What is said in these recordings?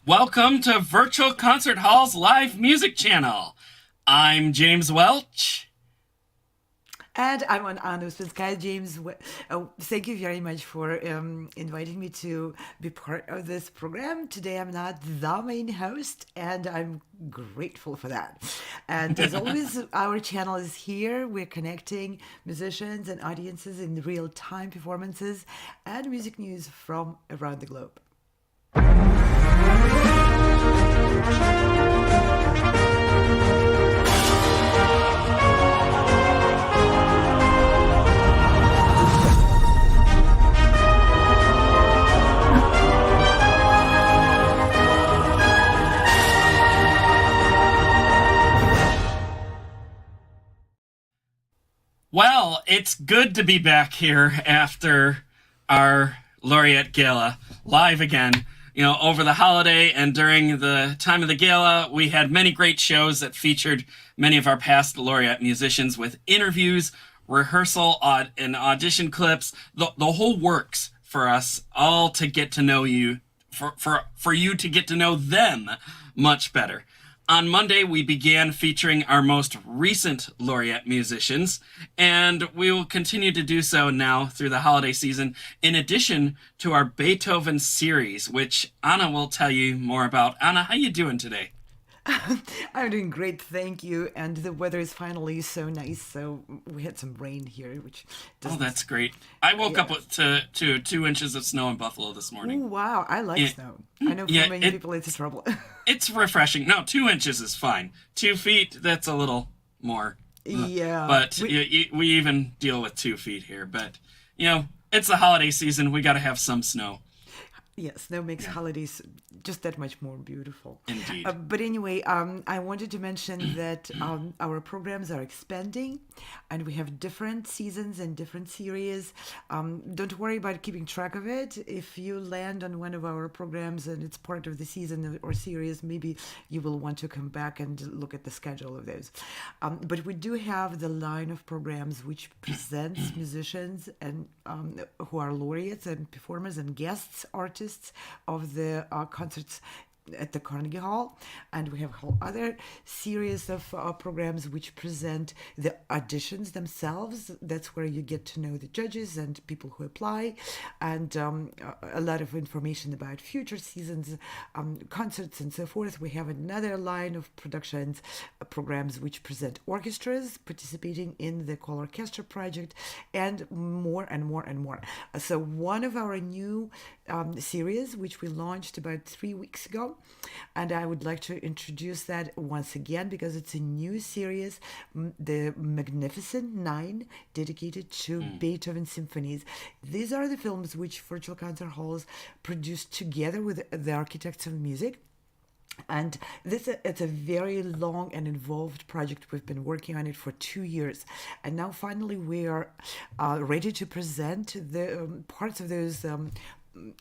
Welcome to Virtual Concert Hall's live music channel. I'm James Welch. And I'm on Ouspenskaya. James, thank you very much for inviting me to be part of this program. Today I'm not the main host, and I'm grateful for that. And as always, our channel is here. We're connecting musicians and audiences in real-time performances and music news from around the globe. Well, it's good to be back here after our Laureate Gala live again. You know, over the holiday and during the time of the gala, we had many great shows that featured many of our past laureate musicians with interviews, rehearsal, and audition clips, the whole works for us all to get to know you, for you to get to know them much better. On Monday, we began featuring our most recent laureate musicians, and we will continue to do so now through the holiday season, in addition to our Beethoven series, which Anna will tell you more about. Anna, how you doing today? I'm doing great, thank you. And the weather is finally so nice. So we had some rain here, which Oh, doesn't. that's great. I woke up to 2 inches of snow in Buffalo this Oh morning. wow, I like Yeah, snow. I know for yeah, many people it's a trouble. it's refreshing. No, 2 inches is fine. 2 feet, that's a little more. Yeah, But we even deal with 2 feet here. But, it's the holiday season. We got to have some snow. yes, snow makes Yeah, holidays just that much more beautiful. indeed. But anyway, I wanted to mention that our programs are expanding and we have different seasons and different series. Don't worry about keeping track of it. If you land on one of our programs and it's part of the season or series, maybe you will want to come back and look at the schedule of those. But we do have the line of programs which presents musicians and who are laureates and performers and guests, artists of the concerts at the Carnegie Hall, and we have a whole other series of programs which present the auditions themselves. That's where you get to know the judges and people who apply, and a lot of information about future seasons, concerts, and so forth. We have another line of productions, programs which present orchestras participating in the colORCHESTRA project, and more and more and more. So one of our new series, which we launched about 3 weeks ago, and I would like to introduce that once again because it's a new series, the Magnificent Nine, dedicated to Beethoven symphonies. These are the films which virtual concert halls produced together with the architects of music. And it's a very long and involved project. We've been working on it for 2 years, and now finally we are ready to present the parts of those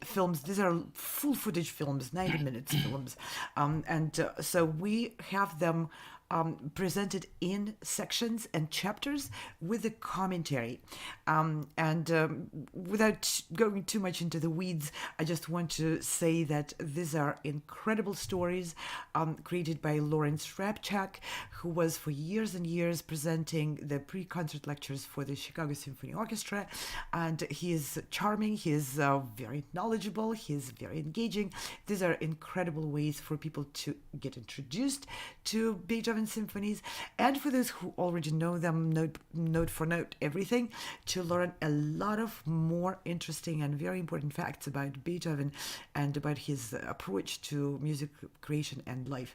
films. These are full footage films, 90 minutes films, and so we have them presented in sections and chapters with a commentary. And without going too much into the weeds, I just want to say that these are incredible stories created by Lawrence Rabchak, who was for years and years presenting the pre-concert lectures for the Chicago Symphony Orchestra. And he is charming, he is very knowledgeable, he is very engaging. These are incredible ways for people to get introduced to Beethoven symphonies, and for those who already know them, note for note everything, to learn a lot of more interesting and very important facts about Beethoven and about his approach to music creation and life.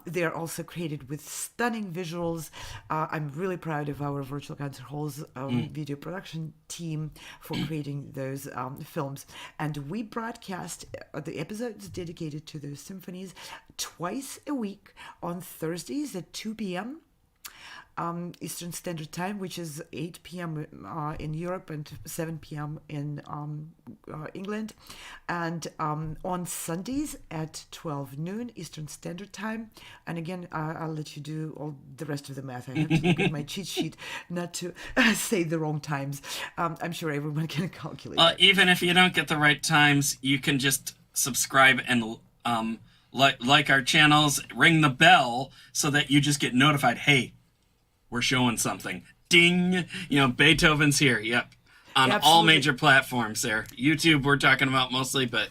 They are also created with stunning visuals. I'm really proud of our Virtual Concert Hall's video production team for creating those films. And we broadcast the episodes dedicated to those symphonies twice a week on Thursdays at 2 p.m. Eastern Standard Time, which is 8 p.m. In Europe and 7 p.m. in England, and on Sundays at 12 noon Eastern Standard Time. And again, I'll let you do all the rest of the math. I have to look at my cheat sheet not to say the wrong times. I'm sure everyone can calculate that. Even if you don't get the right times, you can just subscribe and like our channels, ring the bell so that you just get notified. Hey, we're showing something. Ding! Beethoven's here. Yep, on Absolutely. all major platforms. There, YouTube we're talking about mostly, but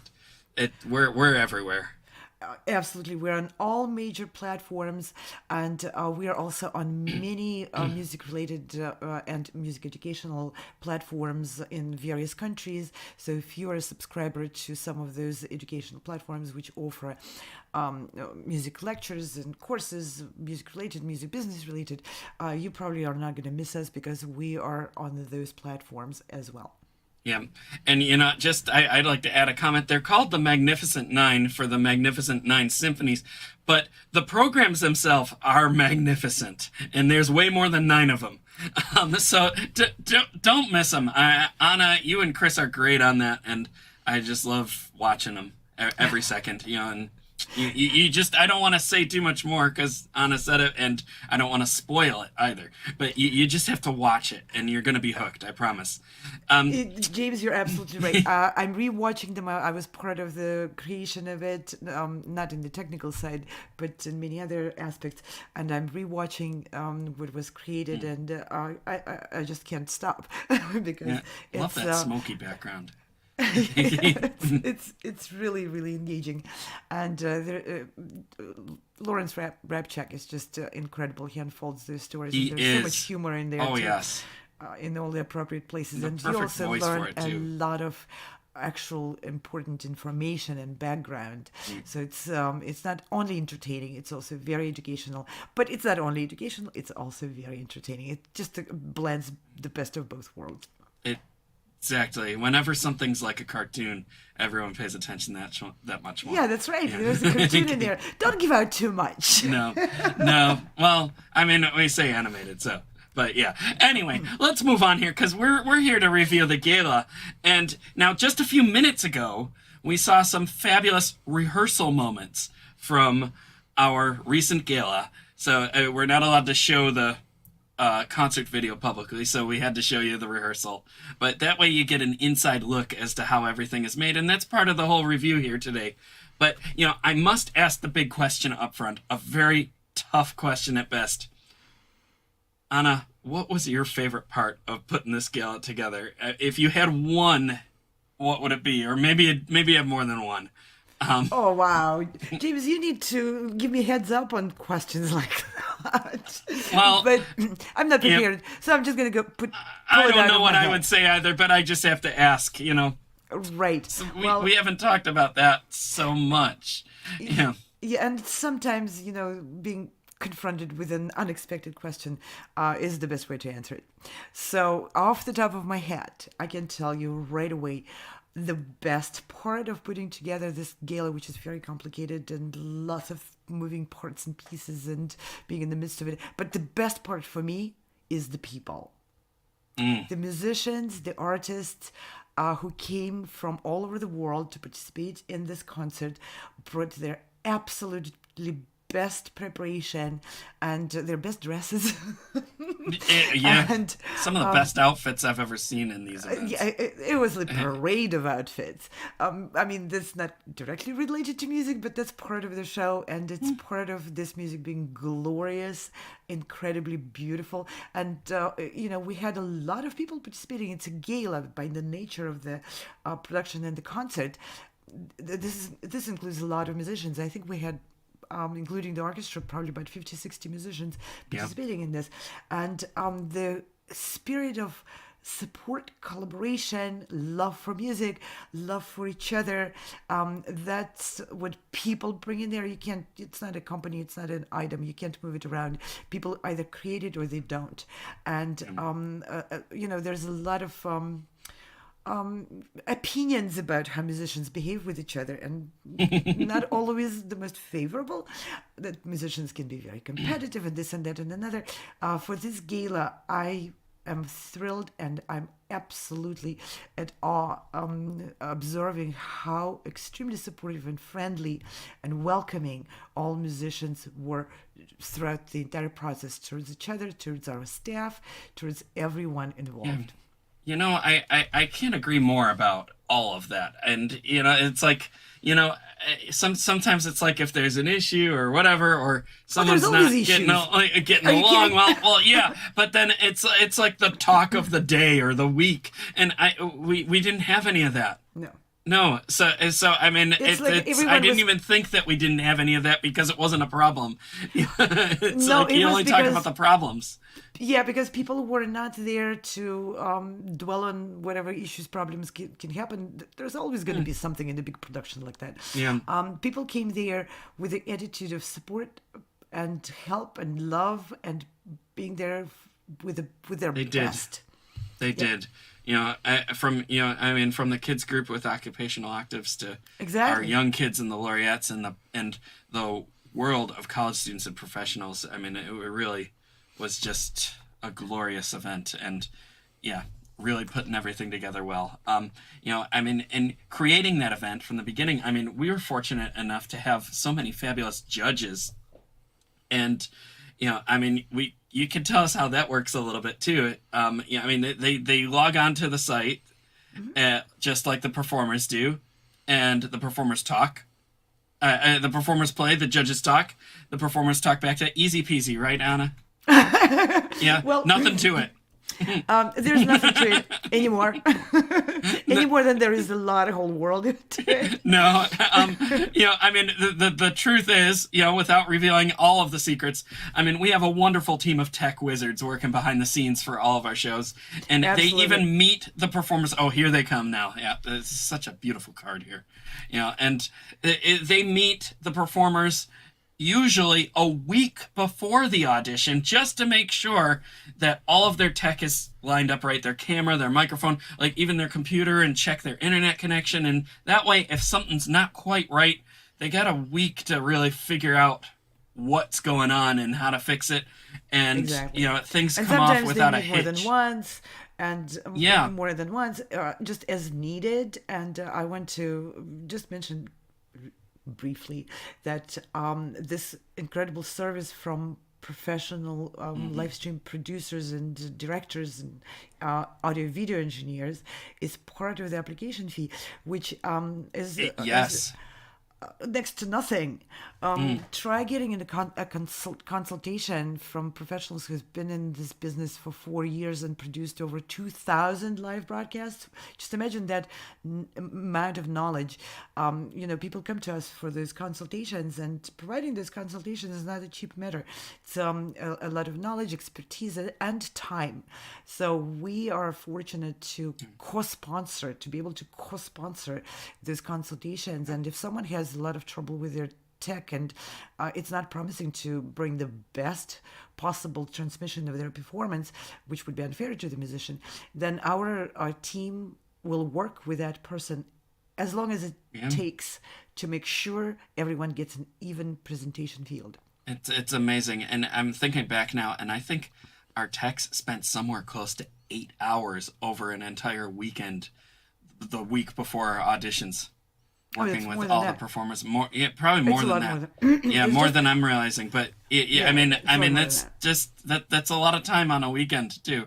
we're everywhere. Absolutely. We're on all major platforms, and we are also on many music-related and music educational platforms in various countries. So if you are a subscriber to some of those educational platforms which offer music lectures and courses, music-related, music business-related, you probably are not going to miss us because we are on those platforms as well. Yeah, and I'd like to add a comment. They're called the Magnificent Nine for the Magnificent Nine Symphonies, but the programs themselves are magnificent, and there's way more than 9 of them. So don't miss them. Anna, you and Chris are great on that, and I just love watching them every second. And you just, I don't want to say too much more because Anna said it, and I don't want to spoil it either. But you just have to watch it, and you're going to be hooked, I promise. James, you're absolutely right. I'm rewatching them. I was part of the creation of it, not in the technical side, but in many other aspects. And I'm rewatching what was created, and I just can't stop because love that smoky background. It's really, really engaging, and Lawrence Rapchak is just incredible. He unfolds those stories. And there's so much humor in there. Oh too, yes, in all the appropriate places, and you perfect also voice learn for it, a too. lot of actual important information and background. So it's not only entertaining, it's also very educational. But it's not only educational, it's also very entertaining. It just blends the best of both worlds. Exactly. Whenever something's like a cartoon, everyone pays attention that much more. Yeah, that's right. There's a cartoon in there. Don't give out too much. No. Well, I mean, we say animated, so. But yeah. Anyway, let's move on here because we're here to review the gala. And now, just a few minutes ago, we saw some fabulous rehearsal moments from our recent gala. So we're not allowed to show the concert video publicly, so we had to show you the rehearsal. But that way you get an inside look as to how everything is made, and that's part of the whole review here today. But, I must ask the big question up front, a very tough question at best. Anna, what was your favorite part of putting this gala together? If you had one, what would it be? Or maybe you have more than one. Oh, wow. James, you need to give me heads up on questions like that. Well, but I'm not prepared, so I'm just going to go I don't know what I would say either, but I just have to ask, Right. So we haven't talked about that so much. Yeah, and sometimes, being confronted with an unexpected question is the best way to answer it. So off the top of my head, I can tell you right away, the best part of putting together this gala, which is very complicated and lots of moving parts and pieces and being in the midst of it. But the best part for me is the people. The musicians, the artists who came from all over the world to participate in this concert brought their absolutely best preparation and their best dresses. Yeah, and some of the best outfits I've ever seen in these events. Yeah, it was a parade of outfits. I mean, that's not directly related to music, but that's part of the show, and it's part of this music being glorious, incredibly beautiful. And, we had a lot of people participating. It's a gala by the nature of the production and the concert. This includes a lot of musicians. I think we had including the orchestra, probably about 50, 60 musicians participating in this. And the spirit of support, collaboration, love for music, love for each other, that's what people bring in there. It's not a company, it's not an item, you can't move it around. People either create it or they don't. And, there's a lot of opinions about how musicians behave with each other, and not always the most favorable. That musicians can be very competitive and this and that and another. For this gala, I am thrilled and I'm absolutely at awe observing how extremely supportive and friendly and welcoming all musicians were throughout the entire process, towards each other, towards our staff, towards everyone involved. I can't agree more about all of that. And, it's like, sometimes it's like if there's an issue or whatever, or someone's there's not always getting, issues. getting Are you along, kidding? well, yeah, but then it's like the talk of the day or the week. And we didn't have any of that. No. No, so I mean, It's like I everyone didn't was. even think that we didn't have any of that because it wasn't a problem. It's No, like it you was only talk because about the problems. yeah, because people were not there to dwell on whatever issues, problems can happen. There's always going to be something in a big production like that. Yeah. People came there with the attitude of support and help and love and being there with their They did. best. They did. From the kids group with occupational octaves to our Exactly. young kids in the laureates and the world of college students and professionals. I mean, it really was just a glorious event, and yeah, really putting everything together well. In creating that event from the beginning, I mean, we were fortunate enough to have so many fabulous judges, and you can tell us how that works a little bit too. They log on to the site, just like the performers do, and the performers talk. The performers play, the judges talk, the performers talk back to easy peasy, right, Anna? Yeah, Well, nothing to it. there's nothing to it anymore. Any more than there is a whole world to it. No, the truth is, without revealing all of the secrets, I mean, we have a wonderful team of tech wizards working behind the scenes for all of our shows, and Absolutely. they even meet the performers. Oh, here they come now. Yeah, it's such a beautiful card here. And they meet the performers usually a week before the audition, just to make sure that all of their tech is lined up right, their camera, their microphone, like even their computer, and check their internet connection. And that way, if something's not quite right, they got a week to really figure out what's going on and how to fix it. And, Exactly. things And come off sometimes without they a meet more hitch. than once, and Yeah. more than once, just as needed. And I want to just mention briefly that this incredible service from professional live stream producers and directors and audio video engineers is part of the application fee, which is Yes. next to nothing. Try getting a consultation from professionals who've been in this business for 4 years and produced over 2,000 live broadcasts. Just imagine that amount of knowledge. People come to us for those consultations, and providing those consultations is not a cheap matter. It's a lot of knowledge, expertise, and time. So we are fortunate to be able to co-sponsor those consultations. And if someone has a lot of trouble with their tech and it's not promising to bring the best possible transmission of their performance, which would be unfair to the musician, then our team will work with that person as long as it takes to make sure everyone gets an even presentation field. It's amazing. And I'm thinking back now, and I think our techs spent somewhere close to 8 hours over an entire weekend, the week before our auditions, working with all the performers. Probably more than that. Yeah, more than I'm realizing. But that's a lot of time on a weekend too.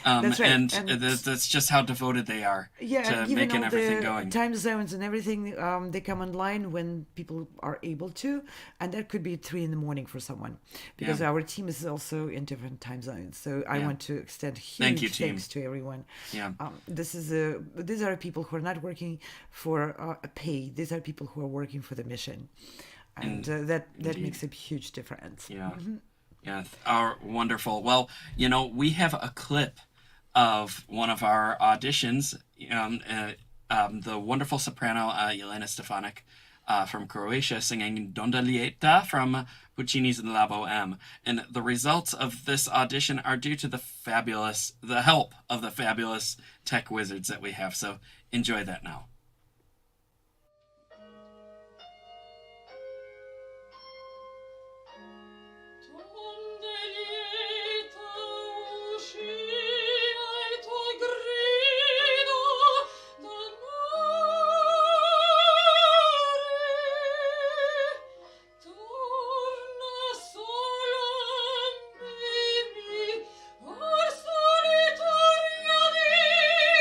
That's right. And that's just how devoted they are to making everything going. Time zones and everything, they come online when people are able to, and that could be 3 a.m. for someone, because our team is also in different time zones. So I want to extend huge thanks to everyone. Yeah. These are people who are not working for a pay. These are people who are working for the mission, and that makes a huge difference. Yeah. Yeah, wonderful. Well, we have a clip of one of our auditions. The wonderful soprano Jelena Stefanik from Croatia singing Donda Lieta from Puccini's La Bohème. And the results of this audition are due to the help of the fabulous tech wizards that we have. So enjoy that now. Solitaria di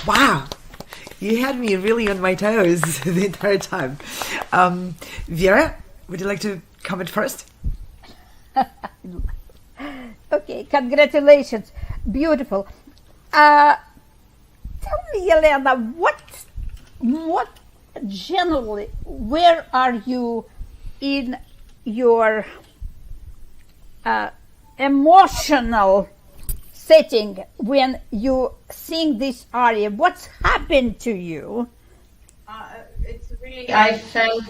Wow. You had me really on my toes the entire time. Vera, would you like to comment first? Okay, congratulations. Beautiful. Tell me, Yelena, what generally, where are you in your emotional setting when you sing this aria? What's happened to you? It's really, I felt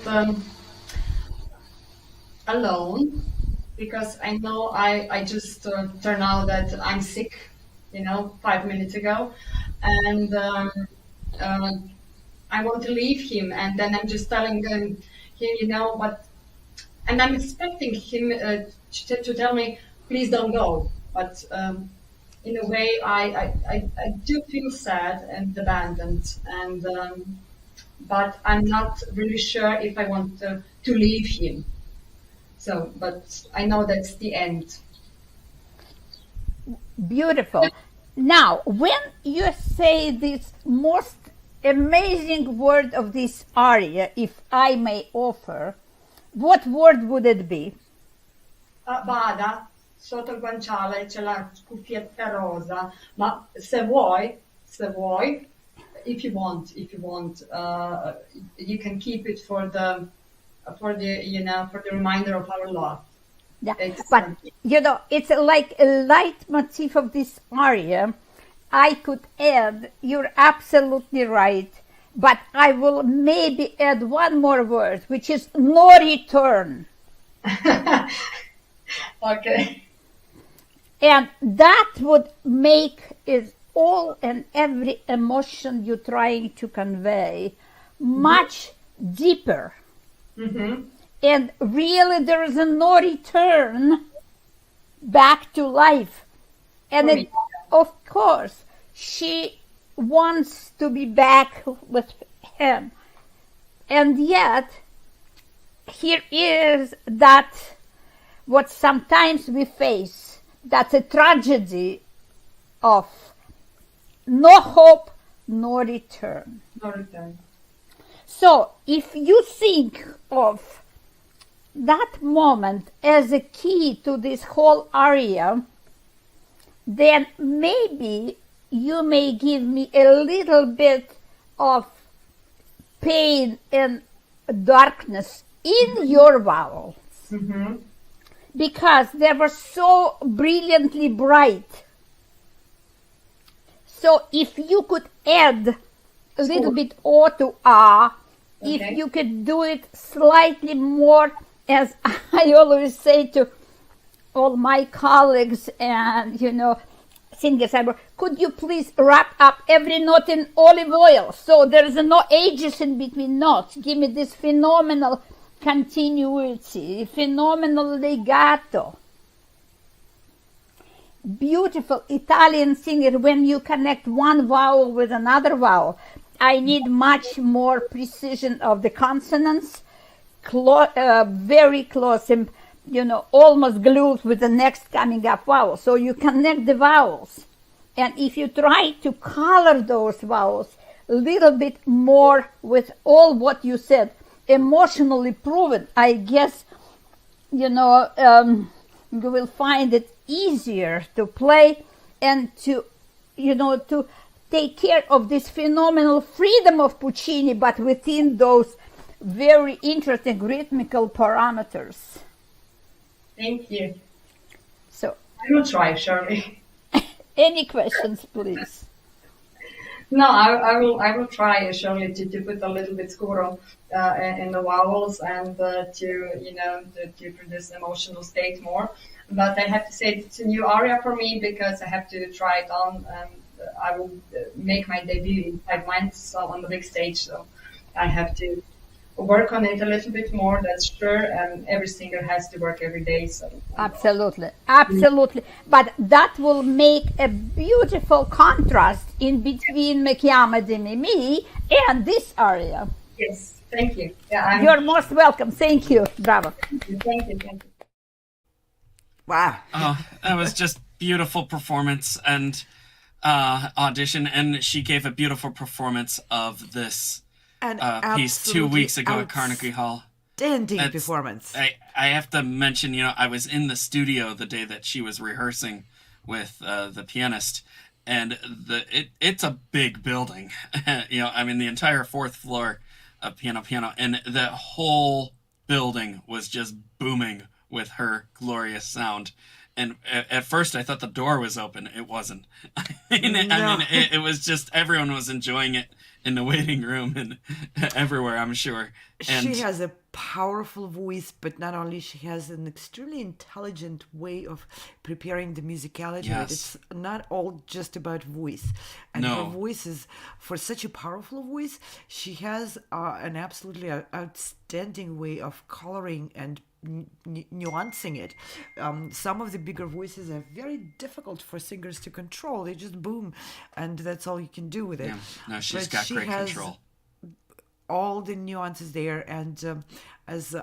alone, because I know I just turned out that I'm sick, 5 minutes ago, and I want to leave him, and then I'm just telling him, but, and I'm expecting him to tell me, please don't go, but in a way I do feel sad and abandoned, and but I'm not really sure if I want to leave him. So, but I know that's the end. Beautiful. Now, when you say this most amazing word of this aria, if I may offer, what word would it be? Vada, sotto il guanciale c'è la cuffietta rosa, ma se vuoi, if you want, you can keep it for the reminder of our love. Yeah, but it's like a leitmotif of this aria. I could add, you're absolutely right, but I will maybe add one more word, which is no return. Okay. And that would make it all and every emotion you're trying to convey much deeper. Mm-hmm. And really there is no return back to life. And of course, she wants to be back with him. And yet, here is that what sometimes we face, that's a tragedy of no hope, no return. No return. So, if you think of that moment as a key to this whole aria, then maybe you may give me a little bit of pain and darkness in your vowels. Mm-hmm. Because they were so brilliantly bright. So if you could add a little bit O to A, if you could do it slightly more, as I always say to all my colleagues and, singers, could you please wrap up every note in olive oil so there's no ages in between notes? Give me this phenomenal continuity, phenomenal legato. Beautiful Italian singer, when you connect one vowel with another vowel. I need much more precision of the consonants, very close and, almost glued with the next coming up vowel. So you connect the vowels. And if you try to color those vowels a little bit more with all what you said, emotionally proven, I guess, you will find it easier to play and to, to take care of this phenomenal freedom of Puccini, but within those very interesting rhythmical parameters. Thank you. So, I will try, Shirley. Any questions, please? No, I will try, Shirley, to put a little bit scuro in the vowels and to produce emotional state more. But I have to say it's a new area for me because I have to try it on. I will make my debut in 5 months, so on the big stage. So I have to work on it a little bit more. That's sure. And every singer has to work every day. So absolutely. But that will make a beautiful contrast in between Me chiama di Mimi and this aria. Yes, thank you. Yeah, you're most welcome. Thank you. Bravo. Thank you. Wow. Oh, that was just beautiful performance, and audition, and she gave a beautiful performance of this An piece 2 weeks ago at Carnegie Hall. Outstanding performance. I have to mention, I was in the studio the day that she was rehearsing with the pianist, and it's a big building. The entire fourth floor of piano, and the whole building was just booming with her glorious sound. And at first I thought the door was open. It wasn't. It was just everyone was enjoying it in the waiting room and everywhere, I'm sure. And she has a powerful voice, but not only, she has an extremely intelligent way of preparing the musicality. Yes. It's not all just about voice. And No. her voice is, for such a powerful voice, she has an absolutely outstanding way of coloring and nuancing it. Some of the bigger voices are very difficult for singers to control. They just boom, and that's all you can do with it. Yeah. No, she's But got she great has control. all the nuances there, and as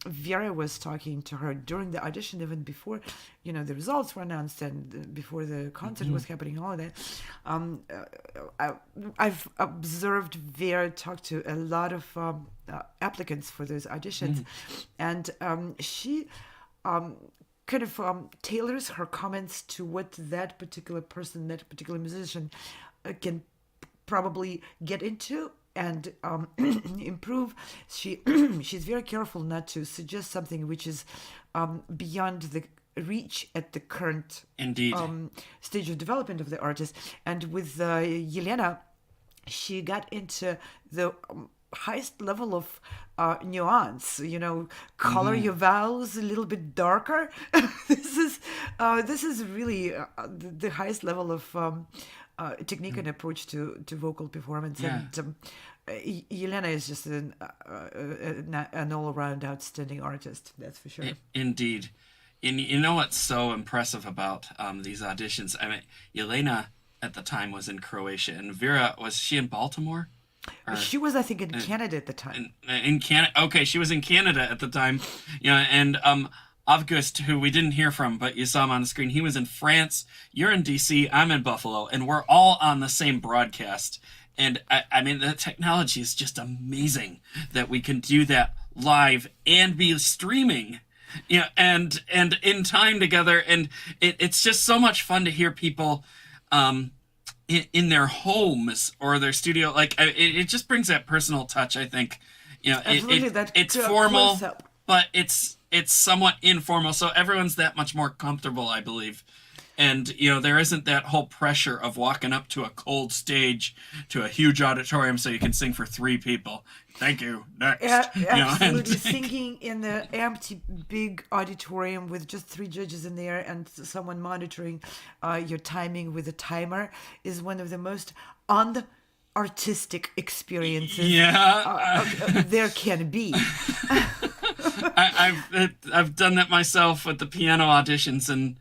Vera was talking to her during the audition, even before the results were announced and before the concert was happening, all of that, I've observed Vera talk to a lot of applicants for those auditions, and she kind of tailors her comments to what that particular person, that particular musician can probably get into and improve. She's very careful not to suggest something which is beyond the reach at the current Indeed. stage of development of the artist. And with Yelena, she got into the highest level of nuance. Color your vowels a little bit darker. This is really the highest level of technique and approach to vocal performance. Yeah. And Yelena is just an all-around outstanding artist, that's for sure. Indeed. And you know what's so impressive about these auditions? Yelena at the time was in Croatia, and Vera, was she in Baltimore? She was, I think, in Canada at the time. In Canada. Okay, she was in Canada at the time. And August, who we didn't hear from, but you saw him on the screen, he was in France. You're in DC, I'm in Buffalo, and we're all on the same broadcast. And the technology is just amazing that we can do that live and be streaming, and in time together. And it's just so much fun to hear people in their homes or their studio. Like it just brings that personal touch, I think. Absolutely, it's formal, close-up. but it's somewhat informal, so everyone's that much more comfortable, I believe. And there isn't that whole pressure of walking up to a cold stage to a huge auditorium so you can sing for 3 people. Thank you. Next. Absolutely. Singing in the empty big auditorium with just 3 judges in there and someone monitoring your timing with a timer is one of the most artistic experiences there can be. I've done that myself with the piano auditions, and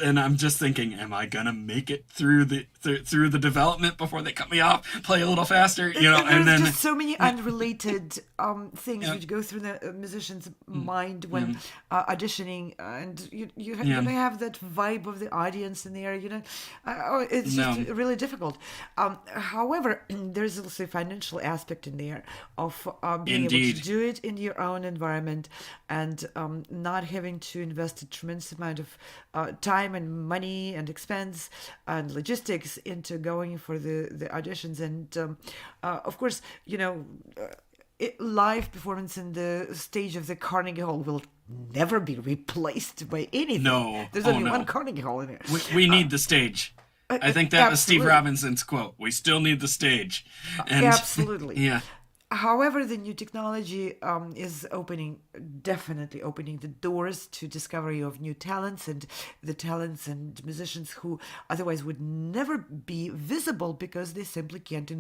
and I'm just thinking, am I gonna make it through the development before they cut me off? Play a little faster, and There's then just so many unrelated things which go through the musician's mind when auditioning, and you don't have that vibe of the audience in there. It's just really difficult. However, there's also a financial aspect in there of being able to do it in your own environment and not having to invest a tremendous amount of time and money and expense and logistics into going for the auditions. And of course, live performance in the stage of the Carnegie Hall will never be replaced by anything. No. There's only one Carnegie Hall in there. we need the stage. I think that was Steve absolutely. Robinson's quote. We still need the stage. And, Absolutely. Yeah. However, the new technology is definitely opening the doors to discovery of new talents and the talents and musicians who otherwise would never be visible because they simply can't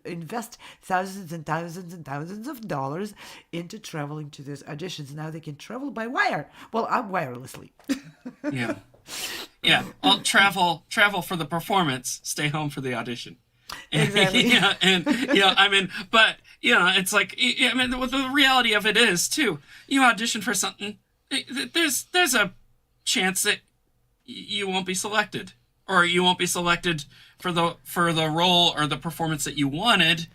invest thousands and thousands and thousands of dollars into traveling to those auditions. Now they can travel by wire. Well, wirelessly. Yeah. Yeah. Well, travel for the performance, stay home for the audition. Exactly. But it's like, the reality of it is too. You audition for something, there's a chance that you won't be selected. or you won't be selected for the role or the performance that you wanted,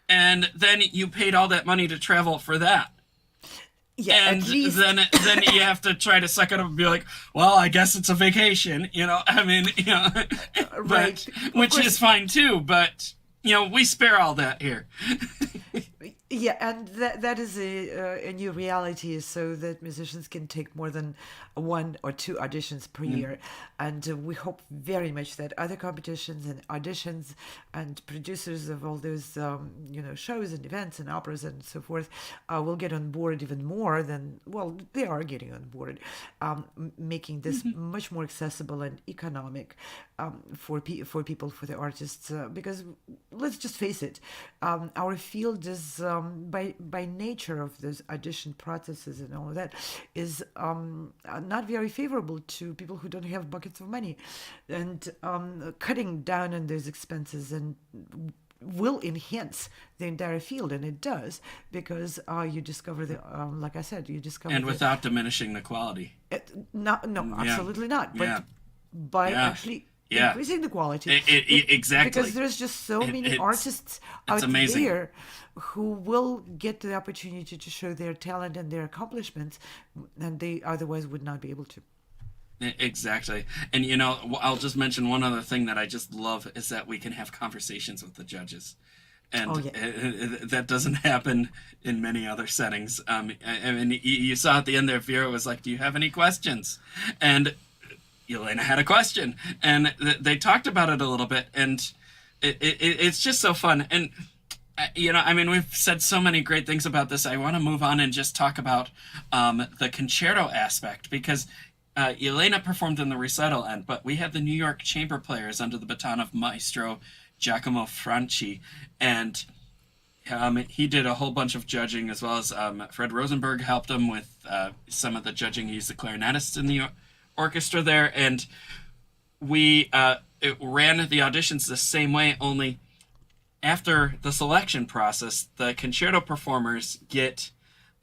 and then you paid all that money to travel for that. Yeah, And at least then you have to try to suck it up and be like, well, I guess it's a vacation, I mean, right. which is fine too, but we spare all that here. Yeah, and that is a new reality, so that musicians can take more than 1 or 2 auditions per year. And we hope very much that other competitions and auditions and producers of all those shows and events and operas and so forth will get on board even more than, well, they are getting on board, making this much more accessible and economic for people, for the artists, because let's just face it, our field is by nature of those audition processes and all of that is not very favorable to people who don't have buckets of money, and cutting down on those expenses and will enhance the entire field, and it does, because you discover like I said, you discover and without diminishing the quality. No, absolutely not. But by actually increasing the quality. Exactly. Because there's just so many artists out there who will get the opportunity to show their talent and their accomplishments, and they otherwise would not be able to. Exactly. And, I'll just mention one other thing that I just love is that we can have conversations with the judges. And that doesn't happen in many other settings. I mean, you saw at the end there, Vera was like, do you have any questions? And Elena had a question, and they talked about it a little bit, and it's just so fun. And I mean, we've said so many great things about this. I want to move on and just talk about the concerto aspect, because Elena performed in the recital end, but we had the New York chamber players under the baton of Maestro Giacomo Franci, and he did a whole bunch of judging, as well as Fred Rosenberg helped him with some of the judging. He's the clarinetist in the orchestra there, and we ran the auditions the same way, only after the selection process, the concerto performers get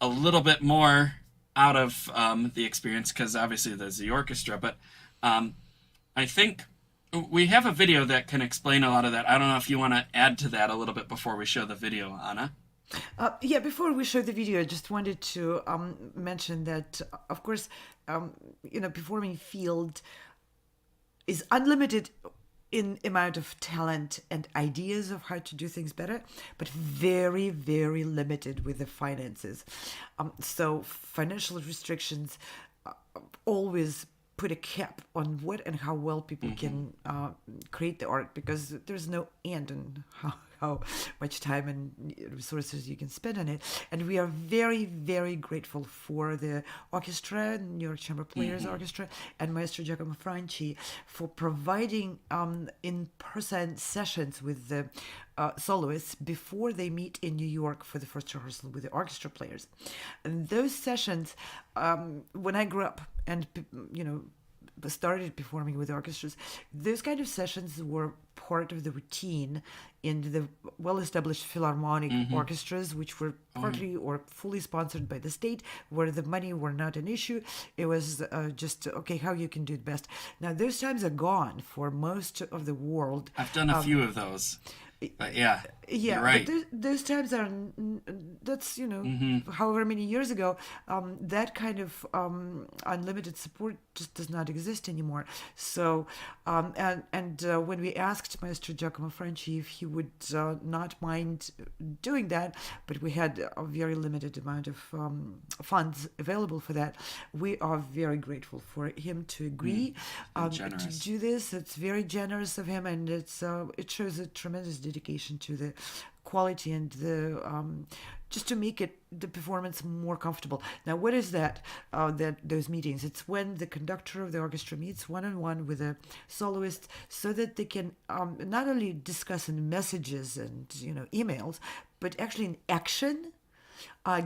a little bit more out of the experience, because obviously there's the orchestra, but I think we have a video that can explain a lot of that. I don't know if you want to add to that a little bit before we show the video, Anna. Before we show the video, I just wanted to mention that, of course, performing field is unlimited in amount of talent and ideas of how to do things better, but very, very limited with the finances. So financial restrictions always put a cap on what and how well people can create the art, because there's no end on how much time and resources you can spend on it. And we are very, very grateful for the orchestra, New York Chamber Players Orchestra, and Maestro Giacomo Franci for providing in-person sessions with the soloists before they meet in New York for the first rehearsal with the orchestra players. And those sessions, when I grew up and started performing with orchestras, those kind of sessions were part of the routine in the well-established philharmonic orchestras, which were partly or fully sponsored by the state, where the money were not an issue. It was just, okay, how you can do it best. Now, those times are gone for most of the world. I've done a few of those. But yeah, you're right. But those times are, that's, however many years ago, that kind of unlimited support just does not exist anymore. So, and when we asked Maestro Giacomo Franci if he would not mind doing that, but we had a very limited amount of funds available for that, we are very grateful for him to agree to do this. It's very generous of him, and it shows a tremendous dedication to the quality and the just to make the performance more comfortable. Now, what is that those meetings? It's when the conductor of the orchestra meets one-on-one with a soloist, so that they can not only discuss in messages and emails, but actually in action,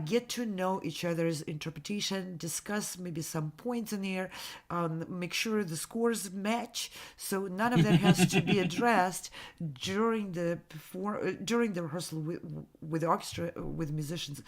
get to know each other's interpretation, discuss maybe some points in here, make sure the scores match. So none of that has to be addressed during the rehearsal with the orchestra, with musicians.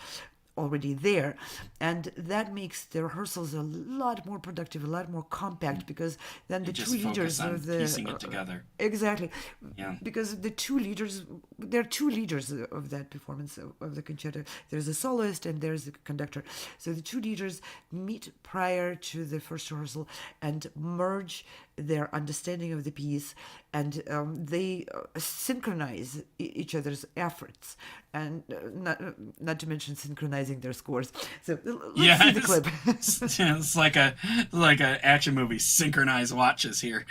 already there, and that makes the rehearsals a lot more productive, a lot more compact, because then the just two leaders focus on of the piecing it together. Exactly. Yeah. Because there are two leaders of that performance of the concerto. There's a soloist and there's a conductor. So the two leaders meet prior to the first rehearsal and merge their understanding of the piece, and they synchronize each other's efforts, and not to mention synchronizing their scores. So let's see the clip. It's like a action movie. Synchronized watches here,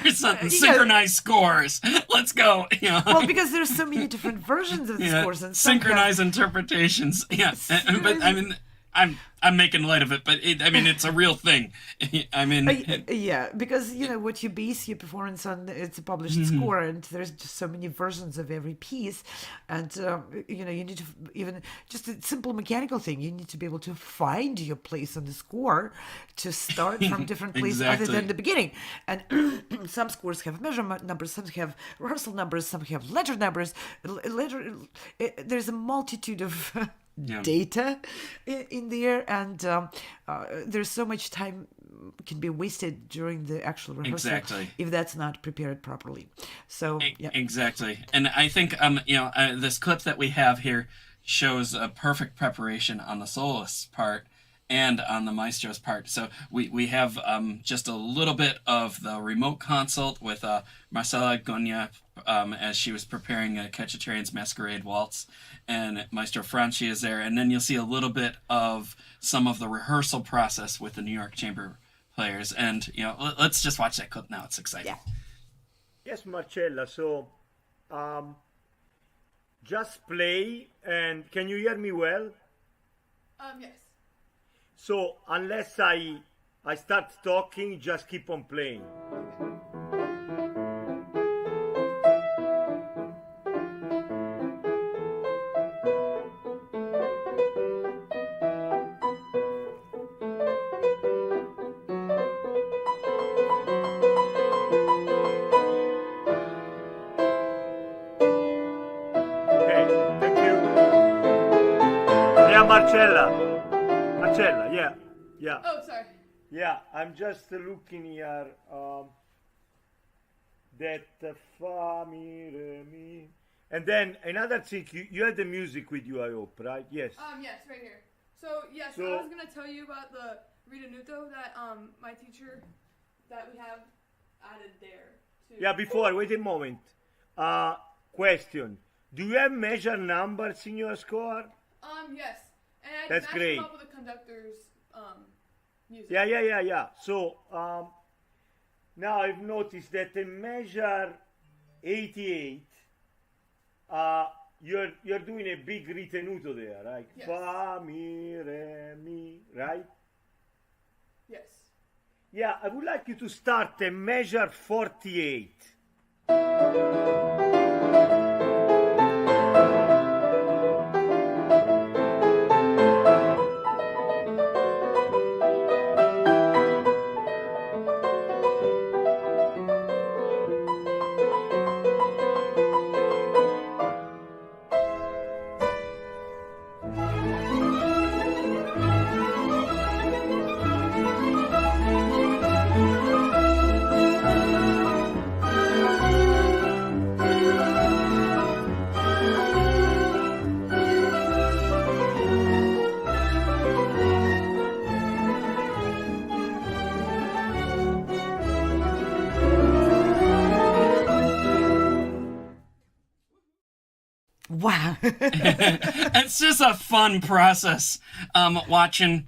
or something. Synchronized scores. Let's go. Well, because there's so many different versions of the scores, and synchronized interpretations. Yeah, but I mean, I'm making light of it, but it's a real thing. Yeah, because what you base your performance on, it's a published score, and there's just so many versions of every piece, and you need to, even just a simple mechanical thing, you need to be able to find your place on the score to start from different places other than the beginning. And some scores have measurement numbers, some have rehearsal numbers, some have letter numbers. There's a multitude of data in there, and there's so much time can be wasted during the actual rehearsal if that's not prepared properly. So exactly. And I think this clip that we have here shows a perfect preparation on the soloist's part and on the maestro's part. So we have just a little bit of the remote consult with Marcela Gonia as she was preparing a Cacciatorian's Masquerade Waltz, and Maestro Franci is there, and then you'll see a little bit of some of the rehearsal process with the New York Chamber players, and let's just watch that clip now. It's exciting. Yes, Marcella, so just play, and can you hear me well? Yes. So unless I start talking, just keep on playing. Marcella, yeah. Oh, sorry. Yeah, I'm just looking here. That fa mi re mi, and then another thing. You had the music with you, I hope, right? Yes. Yes, right here. So I was gonna tell you about the ritenuto that my teacher that we have added there. Yeah. Before, wait a moment. Question: do you have measure numbers in your score? Yes. And I That's can great. come up with the conductor's music. Yeah. So now I've noticed that in measure 88, you're doing a big ritenuto there, right? Yes. Fa mi re mi, right? Yes. Yeah, I would like you to start at measure 48. wow. It's just a fun process watching.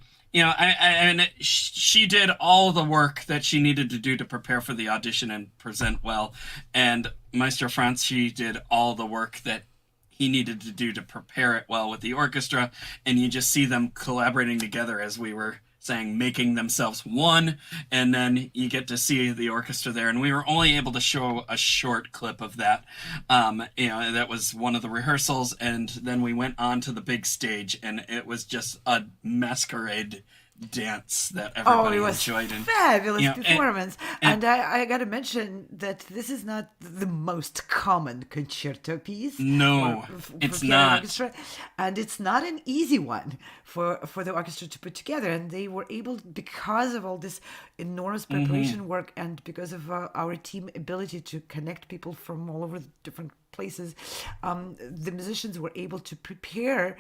She did all the work that she needed to do to prepare for the audition and present well, and Maestro Franci did all the work that he needed to do to prepare it well with the orchestra, and you just see them collaborating together, as we were saying, making themselves one, and then you get to see the orchestra there. And we were only able to show a short clip of that. That was one of the rehearsals, and then we went on to the big stage, and it was just a masquerade dance that Oh, everybody it was enjoyed. And, fabulous you know, performance. and- And I got to mention that this is not the most common concerto piece. No, for it's piano not. Orchestra, and it's not an easy one for the orchestra to put together. And they were able, because of all this enormous preparation work, and because of our team ability to connect people from all over the different places, the musicians were able to prepare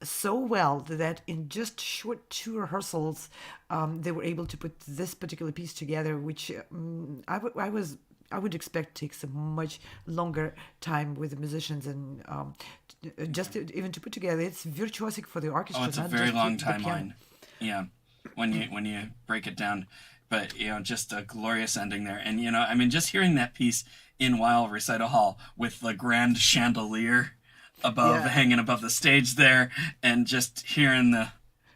so well that in just short 2 rehearsals, they were able to put this particular piece together, which I would expect takes a much longer time with the musicians and even to put together. It's virtuosic for the orchestra. Oh, it's a not very just long the piano. timeline. Yeah, when you break it down, but just a glorious ending there. And I mean, just hearing that piece in Weill Recital Hall with the grand chandelier hanging above the stage there, and just hearing the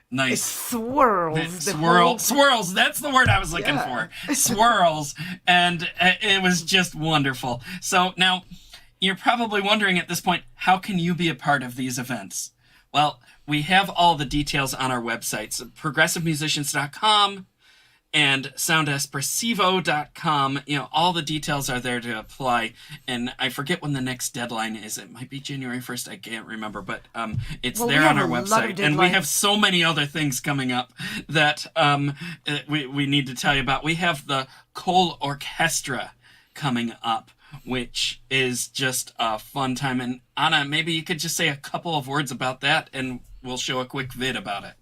nice It swirls. swirls. That's the word I was looking Yeah. for. Swirls, and it was just wonderful. So now, you're probably wondering at this point, how can you be a part of these events? Well, we have all the details on our websites, progressivemusicians.com and soundespressivo.com. All the details are there to apply. And I forget when the next deadline is. It might be January 1st. I can't remember, but it's there on our website. And we have so many other things coming up that we need to tell you about. We have the colORCHESTRA coming up, which is just a fun time. And Anna, maybe you could just say a couple of words about that, and we'll show a quick vid about it.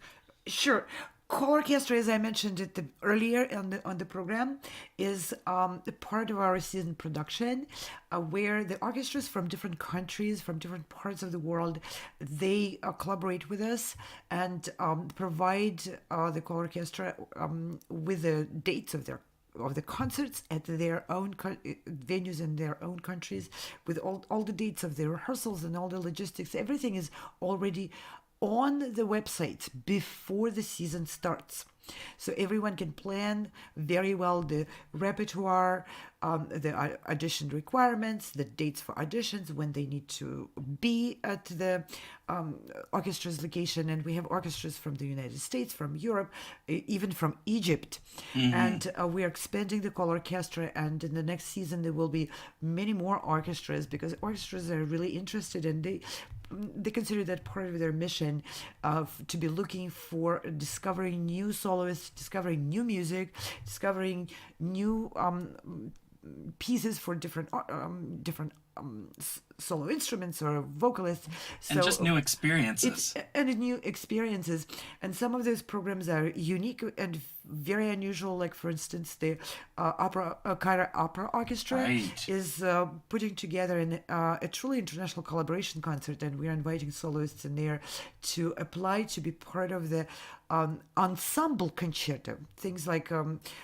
Sure. colORCHESTRA, as I mentioned it earlier on the program, is a part of our season production, where the orchestras from different countries, from different parts of the world, they collaborate with us and provide the colORCHESTRA with the dates of the concerts at their own venues in their own countries, with all the dates of the rehearsals and all the logistics. Everything is already on the website before the season starts. So everyone can plan very well the repertoire, the audition requirements, the dates for auditions, when they need to be at the orchestra's location. And we have orchestras from the United States, from Europe, even from Egypt. And we are expanding the colORCHESTRA, and in the next season there will be many more orchestras, because orchestras are really interested, and they consider that part of their mission to be looking for discovering new soloists, discovering new music, discovering new pieces for different solo instruments or vocalists. And just new experiences. And new experiences. And some of those programs are unique and very unusual. Like, for instance, the Cairo Opera Orchestra is putting together a truly international collaboration concert, and we're inviting soloists in there to apply to be part of the ensemble concerto. Things like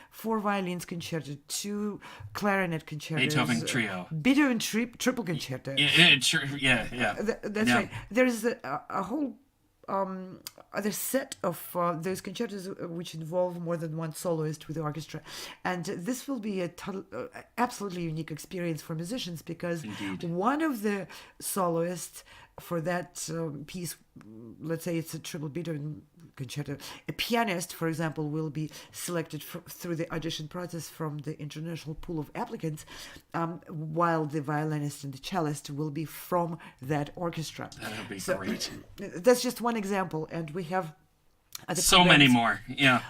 4 violins concerto, 2 clarinet concertos, Beethoven trio, Beethoven triple concerto. Yeah. That's right. There's a whole other set of those concertos which involve more than one soloist with the orchestra, and this will be a absolutely unique experience for musicians, because one of the soloists for that piece, let's say it's a triple Beethoven concerto, a pianist, for example, will be selected through the audition process from the international pool of applicants, while the violinist and the cellist will be from that orchestra. That would be great. That's just one example, and we have so many more. Yeah.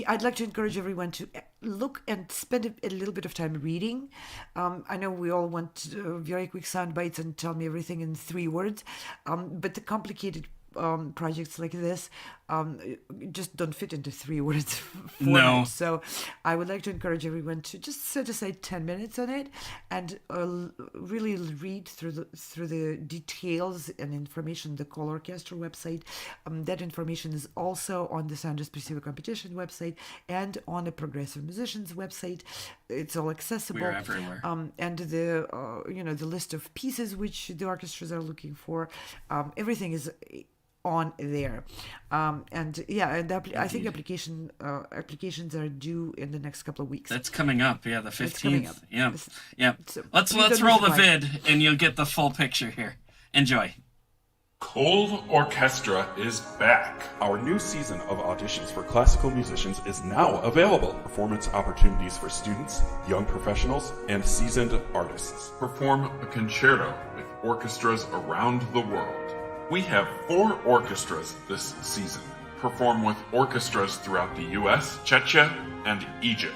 I'd like to encourage everyone to look and spend a little bit of time reading. I know we all want very quick sound bites and tell me everything in 3 words, but the complicated projects like this just don't fit into 3 words format. No. So I would like to encourage everyone to just set aside 10 minutes on it and really read through the details and information on the colORCHESTRA website. That information is also on the Sound Espressivo competition website and on the Progressive Musicians website. It's all accessible. We're everywhere. And the the list of pieces which the orchestras are looking for, everything is on there, I think applications are due in the next couple of weeks. That's coming up. Yeah, the 15th. It's coming up. Yeah. So Let's roll the vid, and you'll get the full picture here. Enjoy. colORCHESTRA is back. Our new season of auditions for classical musicians is now available. Performance opportunities for students, young professionals, and seasoned artists. Perform a concerto with orchestras around the world. We have 4 orchestras this season. Perform with orchestras throughout the US, Czechia, and Egypt.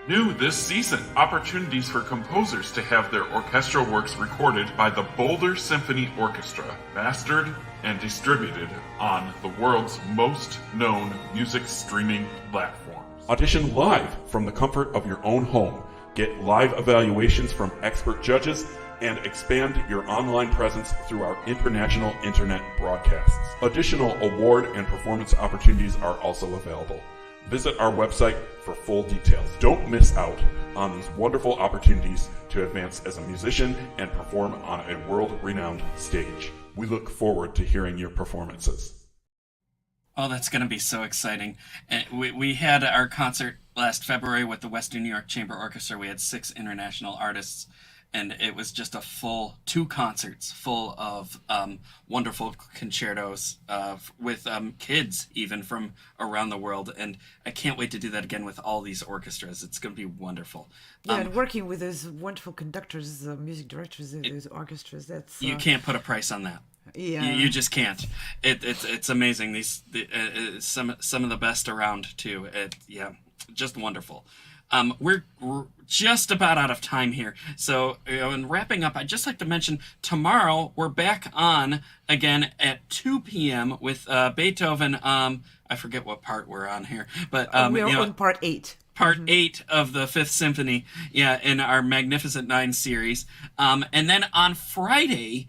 New this season, opportunities for composers to have their orchestral works recorded by the Boulder Symphony Orchestra, mastered and distributed on the world's most known music streaming platforms. Audition live from the comfort of your own home. Get live evaluations from expert judges and expand your online presence through our international internet broadcasts. Additional award and performance opportunities are also available. Visit our website for full details. Don't miss out on these wonderful opportunities to advance as a musician and perform on a world-renowned stage. We look forward to hearing your performances. Oh, that's going to be so exciting. We had our concert last February with the Western New York Chamber Orchestra. We had 6 international artists, and it was just a full 2 concerts full of wonderful concertos with kids even from around the world. And I can't wait to do that again with all these orchestras. It's going to be wonderful. Yeah, and working with those wonderful conductors, music directors of those orchestras, that's... You can't put a price on that. Yeah. You just can't. It's amazing. Some of the best around too. Just wonderful. We're just about out of time here. So, in wrapping up, I'd just like to mention tomorrow we're back on again at 2 p.m. with Beethoven. I forget what part we're on here, but we're on part 8. Part 8 of the 5th Symphony, in our Magnificent 9 series. And then on Friday,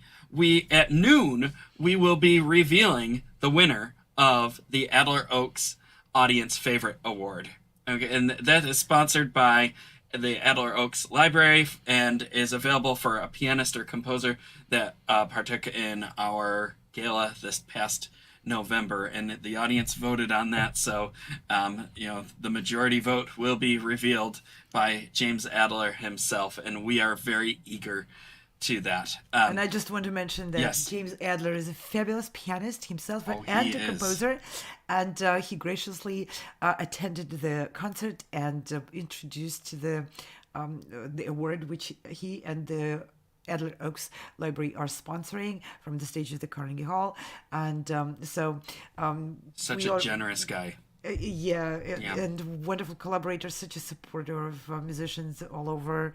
at noon, we will be revealing the winner of the Adler Oaks Audience Favorite Award. Okay, and that is sponsored by the Adler Oaks Library and is available for a pianist or composer that partook in our gala this past November, and the audience voted on that. So, the majority vote will be revealed by James Adler himself, and we are very eager to that. And I just want to mention that yes. James Adler is a fabulous pianist himself and a composer, and he graciously attended the concert and introduced the award which he and the Adler Oaks Library are sponsoring from the stage of the Carnegie Hall, and such a generous guy. And wonderful collaborator, such a supporter of musicians all over.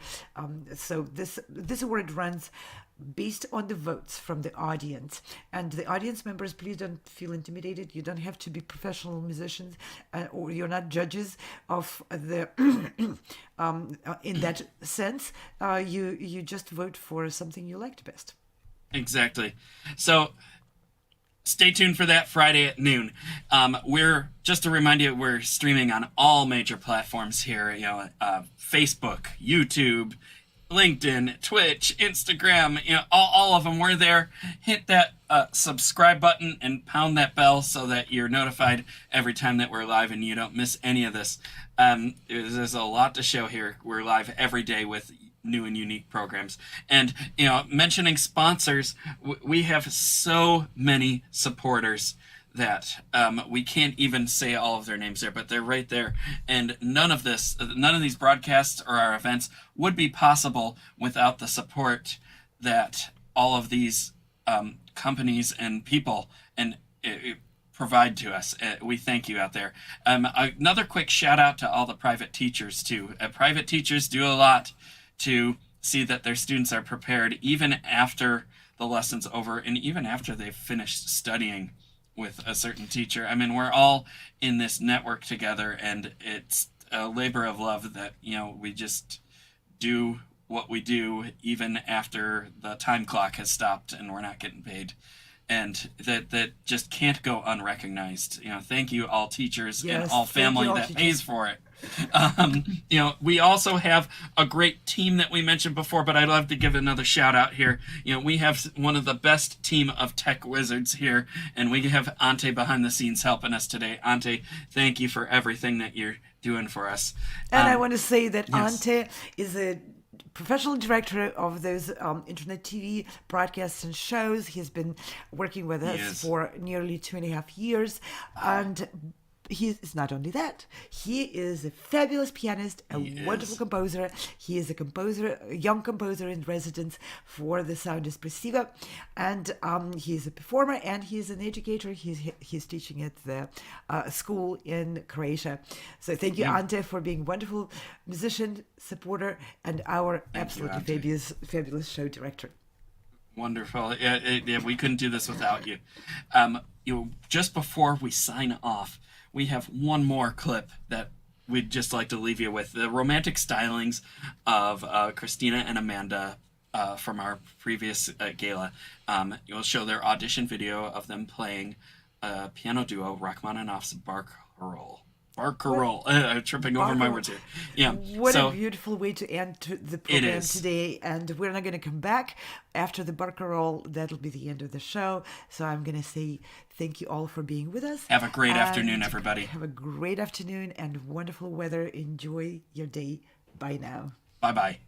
So this award runs based on the votes from the audience, and the audience members, please don't feel intimidated. You don't have to be professional musicians, or you're not judges of the in that sense. You just vote for something you liked best. Exactly. So stay tuned for that Friday at noon. We're just to remind you, we're streaming on all major platforms here. Facebook, YouTube, LinkedIn, Twitch, Instagram. All of them. We're there. Hit that subscribe button and pound that bell so that you're notified every time that we're live and you don't miss any of this. There's a lot to show here. We're live every day with new and unique programs. And, mentioning sponsors, we have so many supporters that we can't even say all of their names there, but they're right there. And none of these broadcasts or our events would be possible without the support that all of these companies and people provide to us. We thank you out there. Another quick shout out to all the private teachers too. Private teachers do a lot to see that their students are prepared even after the lesson's over and even after they've finished studying with a certain teacher. I mean, we're all in this network together, and it's a labor of love that, we just do what we do even after the time clock has stopped and we're not getting paid. And that just can't go unrecognized. Thank you all teachers and all family that pays for it. We also have a great team that we mentioned before, but I'd love to give another shout out here. We have one of the best team of tech wizards here, and we have Ante behind the scenes helping us today. Ante, thank you for everything that you're doing for us. And I want to say that yes. Ante is a professional director of those internet TV broadcasts and shows. He's been working with us is. for nearly 2.5 years. And he is not only that, he is a fabulous pianist, a wonderful composer. He is a young composer in residence for the Sound Espressiva, and he's a performer and he's an educator. He's teaching at the school in Croatia. So thank you, Ante, for being a wonderful musician, supporter, and our absolutely fabulous show director. Wonderful. Yeah, we couldn't do this without you. Just before we sign off, we have one more clip that we'd just like to leave you with. The romantic stylings of Christina and Amanda from our previous gala. You'll show their audition video of them playing piano duo Rachmaninoff's Barcarolle. I'm tripping over my words here. Yeah. What a beautiful way to end the program today. And we're not going to come back after the Barcarolle. That'll be the end of the show. So I'm going to say thank you all for being with us. Have a great afternoon, everybody. Have a great afternoon and wonderful weather. Enjoy your day. Bye now. Bye-bye.